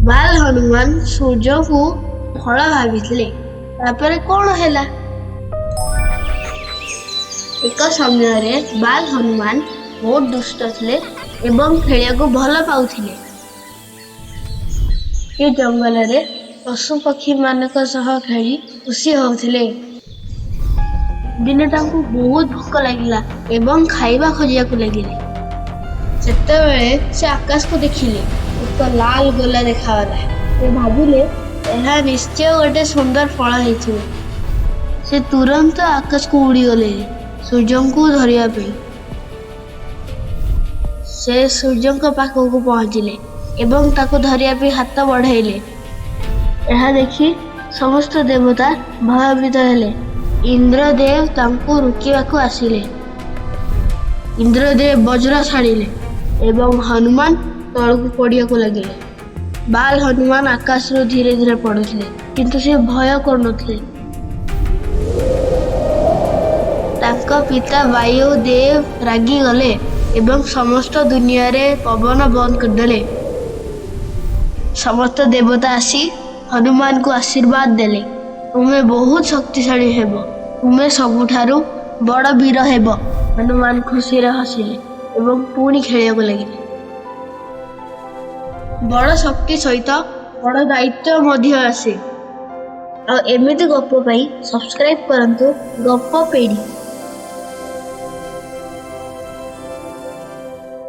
ବାଲ ହନୁମାନ ସୂର୍ଯ୍ୟକୁ ଫଳ ଭାବିଥିଲେ। ତାପରେ କଣ ହେଲା? ଏକ ସମୟରେ ବାଲ ହନୁମାନ ବହୁତ ଦୁଷ୍ଟ ଥିଲେ ଏବଂ ଖେଳିବାକୁ ଭଲ ପାଉଥିଲେ। ଏ ଜଙ୍ଗଲରେ ପଶୁ ପକ୍ଷୀ ମାନଙ୍କ ସହ ଖେଳି ଖୁସି ହଉଥିଲେ। ଦିନେ ତାଙ୍କୁ ବହୁତ ଭୋକ ଲାଗିଲା ଏବଂ ଖାଇବା ଖୋଜିବାକୁ ଲାଗିଲେ। ସେତେବେଳେ ସେ ଆକାଶକୁ ଦେଖିଲେ। ଏକ ଲାଲ ଗୋଲା ଦେଖାଗଲା। ସେ ଭାବିଲେ ଏହା ନିଶ୍ଚୟ ଗୋଟେ ସୁନ୍ଦର ଫଳ ହେଇଥିବ। ସେ ତୁରନ୍ତ ଆକାଶକୁ ଉଡ଼ିଗଲେ ସୂର୍ଯ୍ୟଙ୍କୁ ଧରିବା ପାଇଁ। ସେ ସୂର୍ଯ୍ୟଙ୍କ ପାଖକୁ ପହଞ୍ଚିଲେ ଏବଂ ତାକୁ ଧରିବା ପାଇଁ ହାତ ବଢାଇଲେ। ଏହା ଦେଖି ସମସ୍ତ ଦେବତା ଭୟଭୀତ ହେଲେ। ଇନ୍ଦ୍ରଦେବ ତାଙ୍କୁ ରୋକିବାକୁ ଆସିଲେ। ଇନ୍ଦ୍ରଦେବ ବଜ୍ର ଛାଡ଼ିଲେ ଏବଂ ହନୁମାନ ତଳକୁ ପଡ଼ିବାକୁ ଲାଗିଲେ। ବାଲ ହନୁମାନ ଆକାଶରୁ ଧୀରେ ଧୀରେ ପଡୁଥିଲେ, କିନ୍ତୁ ସେ ଭୟ କରୁନଥିଲେ। ତାଙ୍କ ପିତା ବାୟୁଦେବ ରାଗିଗଲେ ଏବଂ ସମସ୍ତ ଦୁନିଆରେ ପବନ ବନ୍ଦ କରିଦେଲେ। ସମସ୍ତ ଦେବତା ଆସି ହନୁମାନଙ୍କୁ ଆଶୀର୍ବାଦ ଦେଲେ, ତୁମେ ବହୁତ ଶକ୍ତିଶାଳୀ ହେବ, ତୁମେ ସବୁଠାରୁ ବଡ଼ ବୀର ହେବ। ହନୁମାନ ଖୁସିରେ ହସିଲେ ଏବଂ ପୁଣି ଖେଳିବାକୁ ଲାଗିଲେ। ବଡ଼ ଶକ୍ତି ସହିତ ବଡ଼ ଦାୟିତ୍ୱ ମଧ୍ୟ ଆସେ। ଆଉ ଏମିତି ଗପ ପାଇଁ ସବସ୍କ୍ରାଇବ କରନ୍ତୁ ଗପ ପେଡ଼ି।